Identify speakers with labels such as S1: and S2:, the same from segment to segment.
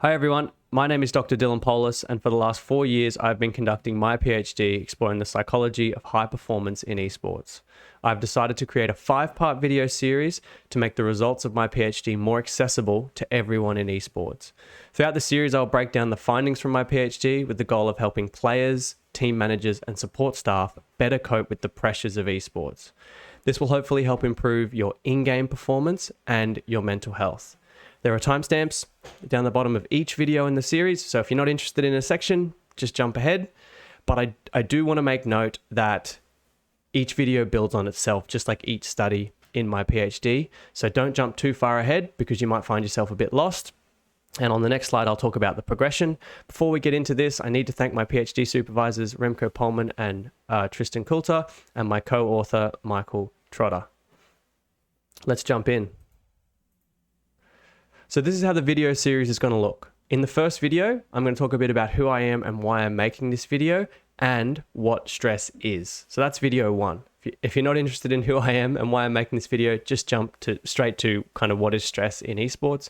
S1: Hi everyone, my name is Dr. Dylan Polis, and for the last 4 years I've been conducting my PhD exploring the psychology of high performance in esports. I've decided to create a 5-part video series to make the results of my PhD more accessible to everyone in esports. Throughout the series I'll break down the findings from my PhD with the goal of helping players, team managers and support staff better cope with the pressures of esports. This will hopefully help improve your in-game performance and your mental health. There are timestamps down the bottom of each video in the series, so if you're not interested in a section, just jump ahead. But I do want to make note that each video builds on itself, just like each study in my PhD. So don't jump too far ahead because you might find yourself a bit lost. And on the next slide, I'll talk about the progression. Before we get into this, I need to thank my PhD supervisors, Remco Polman and Tristan Coulter, and my co-author, Michael Trotter. Let's jump in. So this is how the video series is going to look. In the first video, I'm going to talk a bit about who I am and why I'm making this video and what stress is. So that's video 1. If you're not interested in who I am and why I'm making this video, just jump straight to kind of what is stress in esports.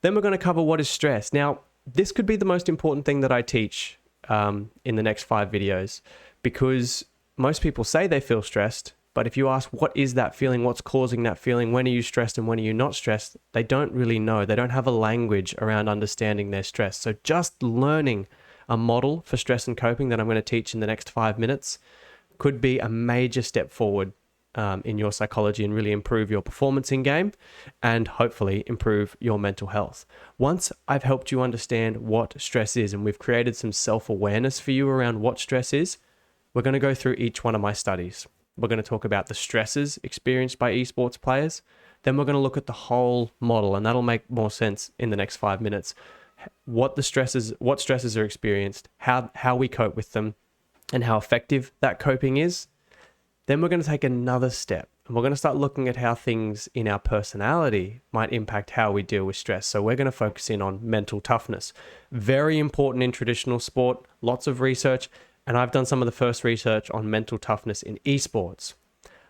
S1: Then we're going to cover what is stress. Now, this could be the most important thing that I teach in the next 5 videos, because most people say they feel stressed, but if you ask what is that feeling, what's causing that feeling, when are you stressed and when are you not stressed, they don't really know. They don't have a language around understanding their stress. So just learning a model for stress and coping that I'm going to teach in the next 5 minutes could be a major step forward in your psychology and really improve your performance in game and hopefully improve your mental health. Once I've helped you understand what stress is and we've created some self-awareness for you around what stress is, we're going to go through each one of my studies. We're going to talk about the stresses experienced by esports players. Then we're going to look at the whole model, and that'll make more sense in the next 5 minutes. What stresses are experienced, how we cope with them, and how effective that coping is. Then we're going to take another step, and we're going to start looking at how things in our personality might impact how we deal with stress. So we're going to focus in on mental toughness. Very important in traditional sport, lots of research. And I've done some of the first research on mental toughness in esports.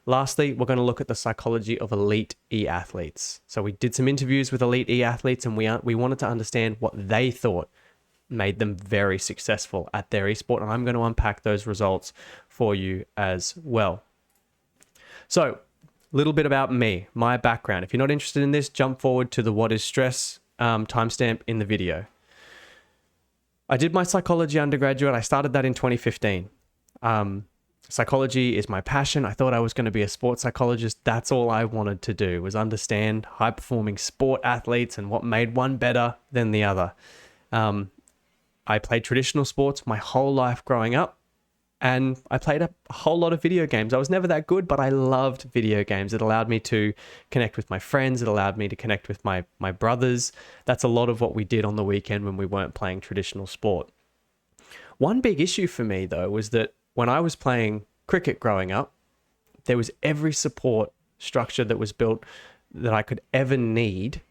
S1: Lastly, we're going to look at the psychology of elite e-athletes. So we did some interviews with elite e-athletes and we wanted to understand what they thought made them very successful at their esport. And I'm going to unpack those results for you as well. So a little bit about me, my background. If you're not interested in this, jump forward to the what is stress timestamp in the video. I did my psychology undergraduate. I started that in 2015. Psychology is my passion. I thought I was going to be a sports psychologist. That's all I wanted to do, was understand high-performing sport athletes and what made one better than the other. I played traditional sports my whole life growing up, and I played a whole lot of video games. I was never that good, but I loved video games. It allowed me to connect with my friends. It allowed me to connect with my brothers. That's a lot of what we did on the weekend when we weren't playing traditional sport. One big issue for me, though, was that when I was playing cricket growing up, there was every support structure that was built that I could ever need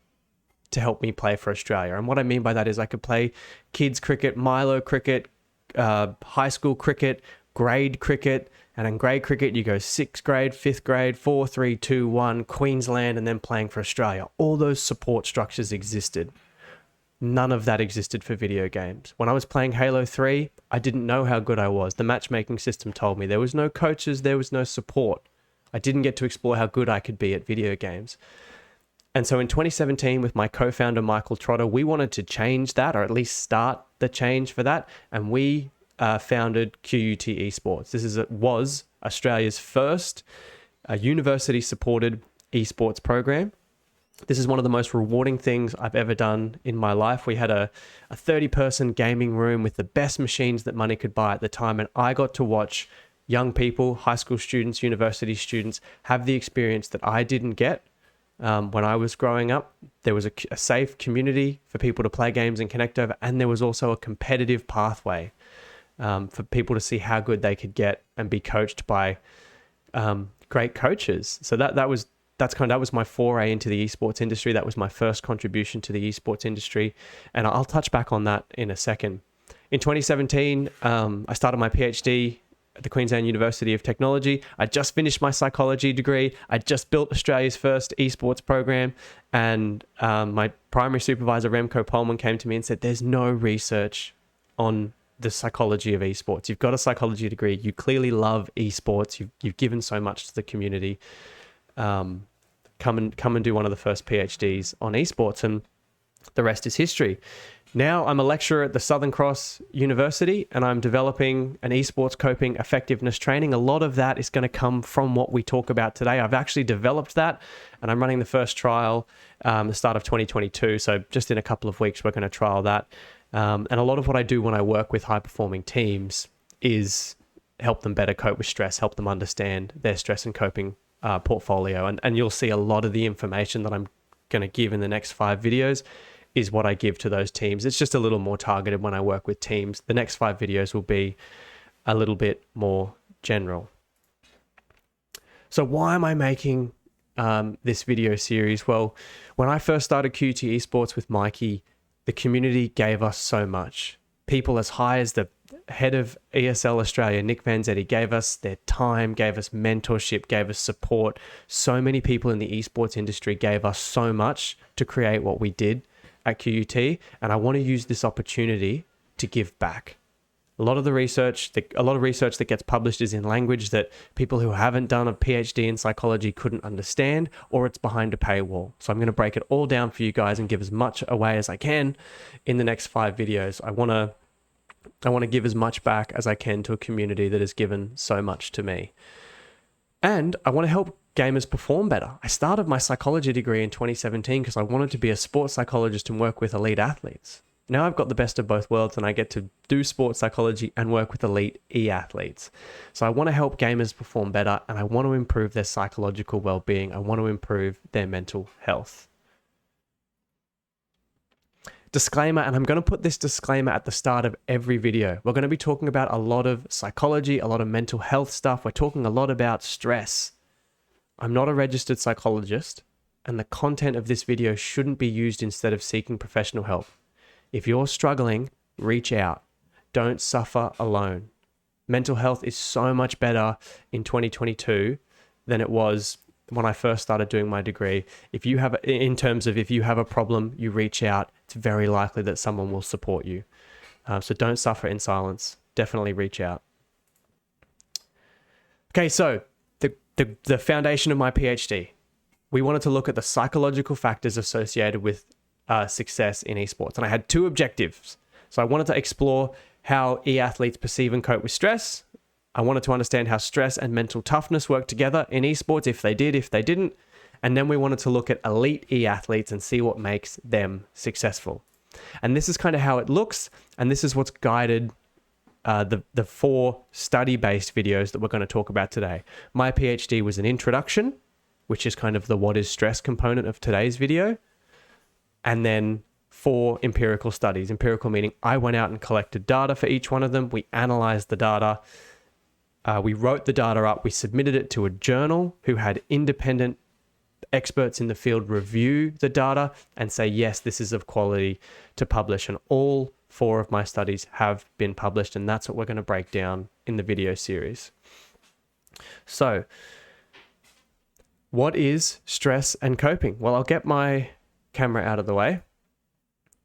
S1: to help me play for Australia. And what I mean by that is I could play kids cricket, Milo cricket, high school cricket, grade cricket, and in grade cricket you go 6th grade, 5th grade, 4, 3, 2, 1, Queensland, and then playing for Australia. All those support structures existed. None of that existed for video games. When I was playing Halo 3, I didn't know how good I was. The matchmaking system told me there was no coaches, there was no support. I didn't get to explore how good I could be at video games. And so in 2017, with my co-founder Michael Trotter, we wanted to change that, or at least start the change for that, and we founded QUT Esports. This was Australia's first university-supported esports program. This is one of the most rewarding things I've ever done in my life. We had a 30-person gaming room with the best machines that money could buy at the time, and I got to watch young people, high school students, university students, have the experience that I didn't get when I was growing up. There was a safe community for people to play games and connect over, and there was also a competitive pathway for people to see how good they could get and be coached by great coaches. So that was my foray into the esports industry. That was my first contribution to the esports industry, and I'll touch back on that in a second. In 2017, I started my PhD at the Queensland University of Technology. I just finished my psychology degree. I just built Australia's first esports program. And my primary supervisor, Remco Polman, came to me and said, there's no research on the psychology of esports. You've got a psychology degree. You clearly love esports. You've given so much to the community. Come and do one of the first PhDs on esports. And the rest is history. Now I'm a lecturer at the Southern Cross University, and I'm developing an esports coping effectiveness training. A lot of that is going to come from what we talk about today. I've actually developed that, and I'm running the first trial the start of 2022. So just in a couple of weeks, we're going to trial that. And a lot of what I do when I work with high-performing teams is help them better cope with stress, help them understand their stress and coping portfolio. And you'll see a lot of the information that I'm going to give in the next 5 videos is what I give to those teams. It's just a little more targeted when I work with teams. The next 5 videos will be a little bit more general. So why am I making this video series? Well, when I first started QT Esports with Mikey, the community gave us so much. People as high as the head of ESL Australia, Nick Vanzetti, gave us their time, gave us mentorship, gave us support. So many people in the esports industry gave us so much to create what we did at QUT, and I want to use this opportunity to give back. A lot of research that gets published is in language that people who haven't done a PhD in psychology couldn't understand, or it's behind a paywall. So I'm going to break it all down for you guys and give as much away as I can in the next 5 videos. I want to give as much back as I can to a community that has given so much to me. And I want to help gamers perform better. I started my psychology degree in 2017 because I wanted to be a sports psychologist and work with elite athletes. Now I've got the best of both worlds and I get to do sports psychology and work with elite e-athletes. So I want to help gamers perform better, and I want to improve their psychological well-being. I want to improve their mental health. Disclaimer, and I'm going to put this disclaimer at the start of every video. We're going to be talking about a lot of psychology, a lot of mental health stuff. We're talking a lot about stress. I'm not a registered psychologist, and the content of this video shouldn't be used instead of seeking professional help. If you're struggling, reach out. Don't suffer alone. Mental health is so much better in 2022 than it was when I first started doing my degree. If you have a problem, you reach out. It's very likely that someone will support you. So don't suffer in silence. Definitely reach out. Okay, so the foundation of my PhD, we wanted to look at the psychological factors associated with success in esports. And I had 2 objectives. So I wanted to explore how e-athletes perceive and cope with stress. I wanted to understand how stress and mental toughness work together in esports, if they did, if they didn't. And then we wanted to look at elite e-athletes and see what makes them successful. And this is kind of how it looks. And this is what's guided the 4 study-based videos that we're going to talk about today. My PhD was an introduction, which is kind of the what is stress component of today's video. And then 4 empirical studies. Empirical meaning I went out and collected data for each one of them. We analyzed the data. We wrote the data up. We submitted it to a journal who had independent experts in the field review the data and say, yes, this is of quality to publish. And all 4 of my studies have been published. And that's what we're going to break down in the video series. So what is stress and coping? Well, I'll get my camera out of the way.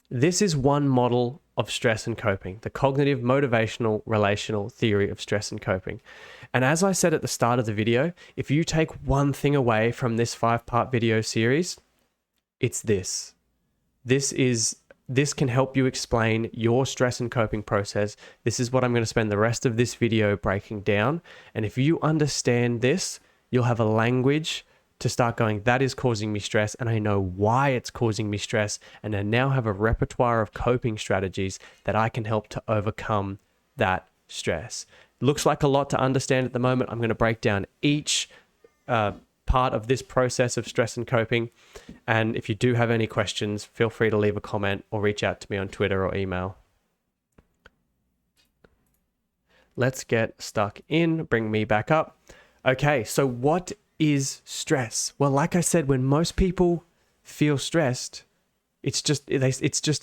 S1: This is one model of stress and coping, the cognitive motivational relational theory of stress and coping. And as I said at the start of the video, if you take one thing away from this 5-part video series, it's this. This can help you explain your stress and coping process. This is what I'm going to spend the rest of this video breaking down. And if you understand this, you'll have a language to start going, that is causing me stress, and I know why it's causing me stress, and I now have a repertoire of coping strategies that I can help to overcome that stress. Looks like a lot to understand at the moment. I'm going to break down each part of this process of stress and coping, and if you do have any questions, feel free to leave a comment or reach out to me on Twitter or email. Let's get stuck in, bring me back up. Okay, so what is stress? Well, like I said, when most people feel stressed, it's just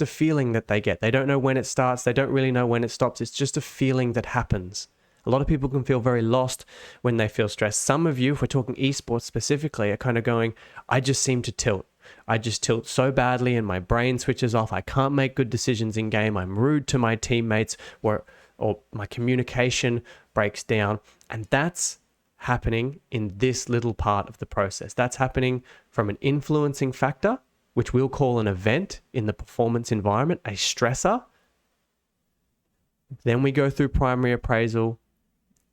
S1: a feeling that they get. They don't know when it starts. They don't really know when it stops. It's just a feeling that happens. A lot of people can feel very lost when they feel stressed. Some of you, if we're talking esports specifically, are kind of going, I just seem to tilt. I just tilt so badly and my brain switches off. I can't make good decisions in game. I'm rude to my teammates, or my communication breaks down. And that's happening in this little part of the process. That's happening from an influencing factor, which we'll call an event in the performance environment, a stressor. Then we go through primary appraisal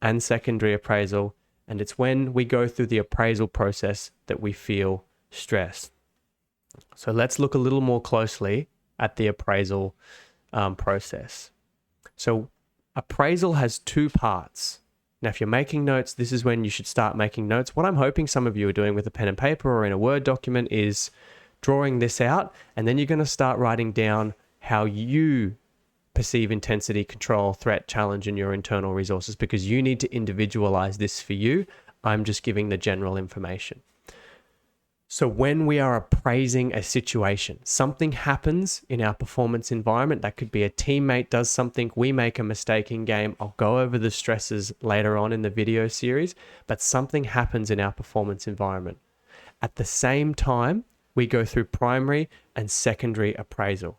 S1: and secondary appraisal. And it's when we go through the appraisal process that we feel stressed. So let's look a little more closely at the appraisal process. So appraisal has two parts. Now, if you're making notes, this is when you should start making notes. What I'm hoping some of you are doing with a pen and paper or in a Word document is drawing this out, and then you're going to start writing down how you perceive intensity, control, threat, challenge, and your internal resources, because you need to individualize this for you. I'm just giving the general information. So when we are appraising a situation, something happens in our performance environment. That could be a teammate does something, we make a mistake in game. I'll go over the stresses later on in the video series, but something happens in our performance environment. At the same time, we go through primary and secondary appraisal.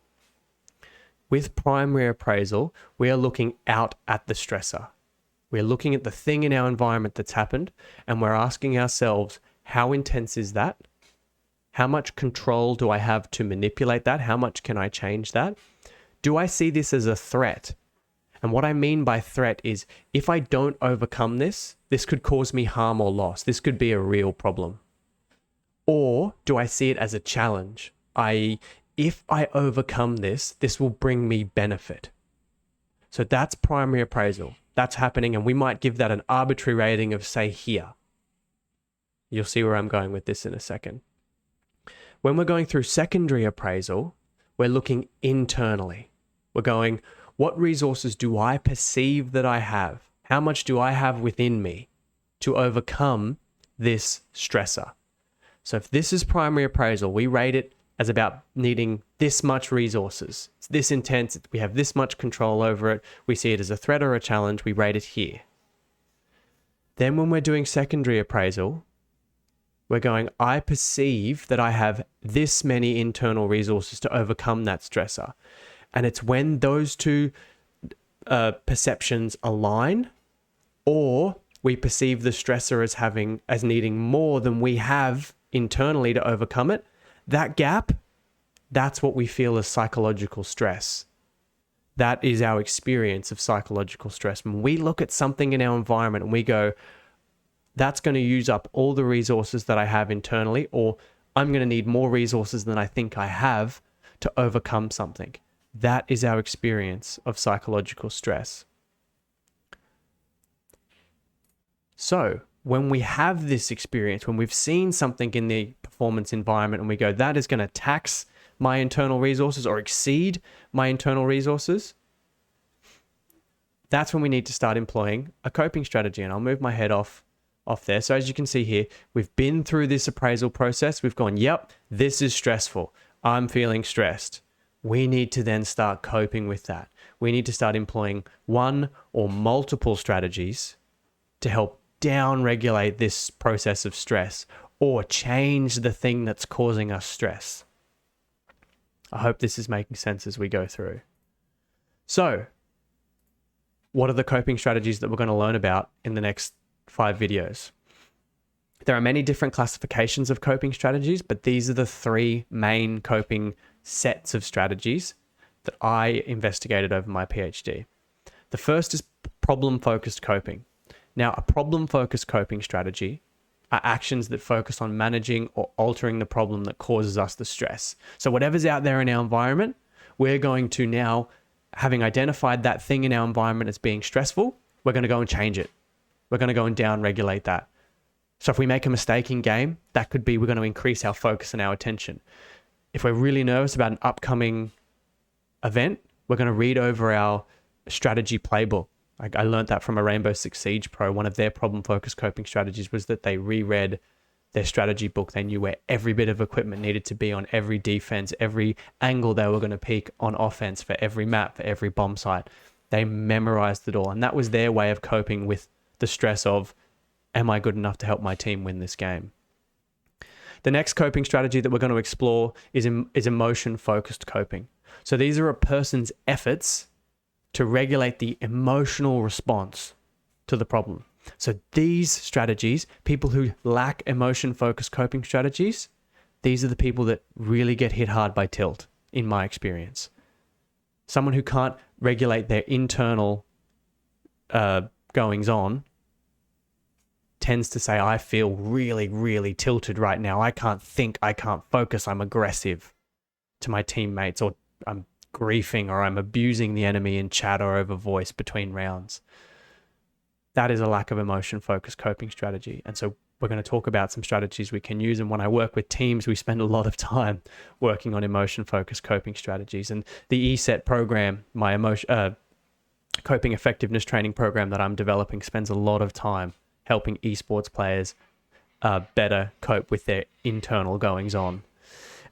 S1: With primary appraisal, we are looking out at the stressor. We're looking at the thing in our environment that's happened, and we're asking ourselves, how intense is that? How much control do I have to manipulate that? How much can I change that? Do I see this as a threat? And what I mean by threat is, if I don't overcome this, this could cause me harm or loss. This could be a real problem. Or do I see it as a challenge? I.e., if I overcome this, this will bring me benefit. So that's primary appraisal. That's happening, and we might give that an arbitrary rating of, say, here. You'll see where I'm going with this in a second. When we're going through secondary appraisal, we're looking internally. We're going, what resources do I perceive that I have? How much do I have within me to overcome this stressor? So if this is primary appraisal, we rate it as about needing this much resources. It's this intense, we have this much control over it. We see it as a threat or a challenge, we rate it here. Then when we're doing secondary appraisal, we're going, I perceive that I have this many internal resources to overcome that stressor. And it's when those two perceptions align, or we perceive the stressor as needing more than we have internally to overcome it. That gap, that's what we feel as psychological stress. That is our experience of psychological stress. When we look at something in our environment and we go, that's going to use up all the resources that I have internally, or I'm going to need more resources than I think I have to overcome something. That is our experience of psychological stress. So when we have this experience, when we've seen something in the performance environment and we go, that is going to tax my internal resources or exceed my internal resources, that's when we need to start employing a coping strategy. And I'll move my head off there. So as you can see here, we've been through this appraisal process. We've gone, yep, this is stressful. I'm feeling stressed. We need to then start coping with that. We need to start employing one or multiple strategies to help down-regulate this process of stress or change the thing that's causing us stress. I hope this is making sense as we go through. So, what are the coping strategies that we're going to learn about in the next 5 videos? There are many different classifications of coping strategies, but these are the 3 main coping sets of strategies that I investigated over my PhD. The first is problem-focused coping. Now, a problem-focused coping strategy are actions that focus on managing or altering the problem that causes us the stress. So whatever's out there in our environment, we're going to now, having identified that thing in our environment as being stressful, we're going to go and change it. We're going to go and down-regulate that. So if we make a mistake in game, that could be we're going to increase our focus and our attention. If we're really nervous about an upcoming event, we're going to read over our strategy playbook. I learned that from a Rainbow Six Siege pro. One of their problem-focused coping strategies was that they reread their strategy book. They knew where every bit of equipment needed to be on every defense, every angle they were going to peek on offense for every map, for every bomb site. They memorized it all. And that was their way of coping with the stress of, am I good enough to help my team win this game? The next coping strategy that we're going to explore is emotion-focused coping. So these are a person's efforts to regulate the emotional response to the problem. So these strategies, people who lack emotion-focused coping strategies, these are the people that really get hit hard by tilt, in my experience. Someone who can't regulate their internal goings on tends to say, I feel really, really tilted right now. I can't think, I can't focus, I'm aggressive to my teammates, or I'm griefing, or I'm abusing the enemy in chat or over voice between rounds. That is a lack of emotion-focused coping strategy. And so we're going to talk about some strategies we can use. And when I work with teams, we spend a lot of time working on emotion-focused coping strategies. And the ESET program, my coping effectiveness training program that I'm developing, spends a lot of time helping esports players better cope with their internal goings on.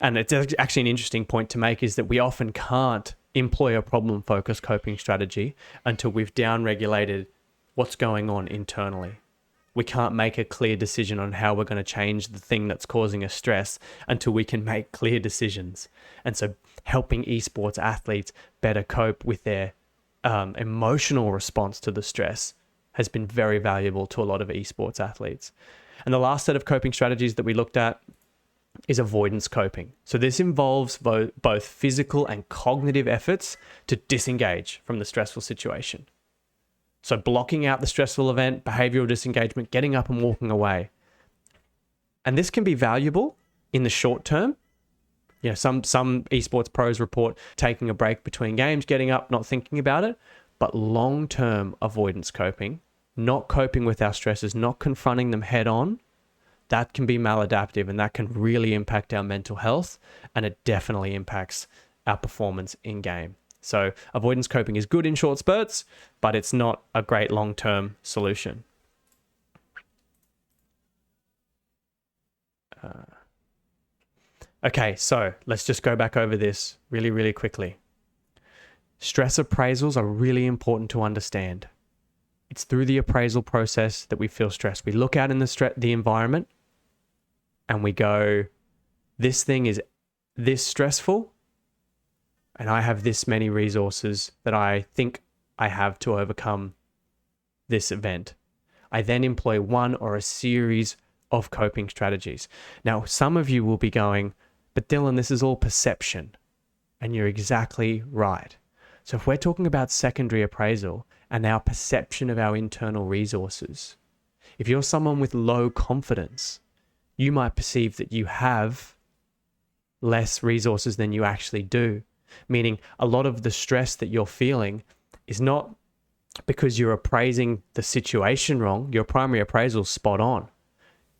S1: And it's actually an interesting point to make, is that we often can't employ a problem-focused coping strategy until we've down-regulated what's going on internally. We can't make a clear decision on how we're going to change the thing that's causing us stress until we can make clear decisions. And so helping esports athletes better cope with their emotional response to the stress has been very valuable to a lot of esports athletes. And the last set of coping strategies that we looked at is avoidance coping. So this involves both physical and cognitive efforts to disengage from the stressful situation. So blocking out the stressful event, behavioral disengagement, getting up and walking away. And this can be valuable in the short term. You know, some esports pros report taking a break between games, getting up, not thinking about it. But long-term avoidance coping, not coping with our stresses, not confronting them head on, that can be maladaptive, and that can really impact our mental health, and it definitely impacts our performance in game. So avoidance coping is good in short spurts, but it's not a great long-term solution. Okay, so let's just go back over this really, really quickly. Stress appraisals are really important to understand. It's through the appraisal process that we feel stress. We look out in the environment and we go, this thing is this stressful, and I have this many resources that I think I have to overcome this event. I then employ one or a series of coping strategies. Now, some of you will be going, but Dylan, this is all perception. And you're exactly right. So if we're talking about secondary appraisal and our perception of our internal resources, if you're someone with low confidence, you might perceive that you have less resources than you actually do. Meaning a lot of the stress that you're feeling is not because you're appraising the situation wrong. Your primary appraisal is spot on.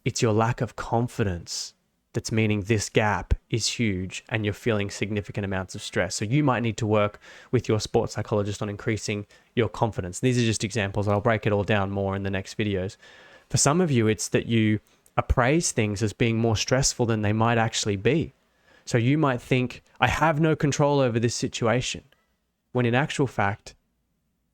S1: It's your lack of confidence that's meaning this gap is huge and you're feeling significant amounts of stress. So you might need to work with your sports psychologist on increasing your confidence. These are just examples. I'll break it all down more in the next videos. For some of you, it's that you appraise things as being more stressful than they might actually be. So you might think, I have no control over this situation, when in actual fact,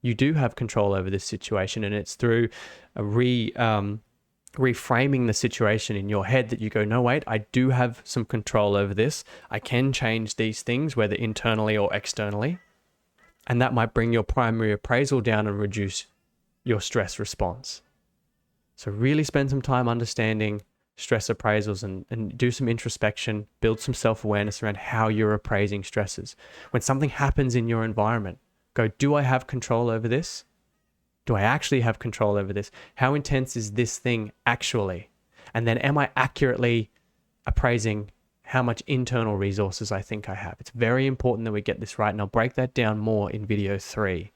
S1: you do have control over this situation, and it's through a reframing the situation in your head that you go, no, wait, I do have some control over this. I can change these things, whether internally or externally, and that might bring your primary appraisal down and reduce your stress response. So really spend some time understanding stress appraisals and do some introspection, build some self-awareness around how you're appraising stresses. When something happens in your environment, go, do I have control over this? Do I actually have control over this? How intense is this thing actually? And then am I accurately appraising how much internal resources I think I have? It's very important that we get this right, and I'll break that down more in video 3.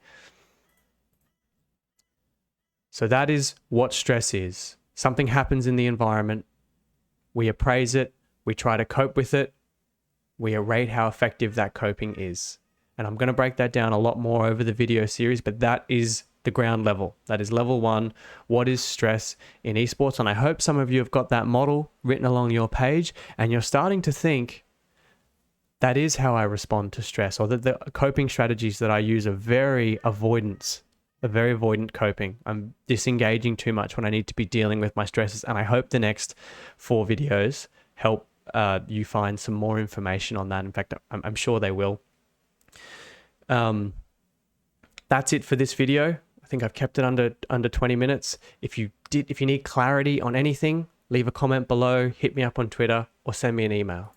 S1: So that is what stress is. Something happens in the environment. We appraise it, we try to cope with it, we rate how effective that coping is. And I'm going to break that down a lot more over the video series, but that is the ground level. That is level 1. What is stress in esports? And I hope some of you have got that model written along your page and you're starting to think, that is how I respond to stress, or that the coping strategies that I use are very avoidant coping. I'm disengaging too much when I need to be dealing with my stresses. And I hope the next 4 videos help you find some more information on that. In fact, I'm sure they will. That's it for this video. I think I've kept it under 20 minutes. If you need clarity on anything, leave a comment below, hit me up on Twitter, or send me an email.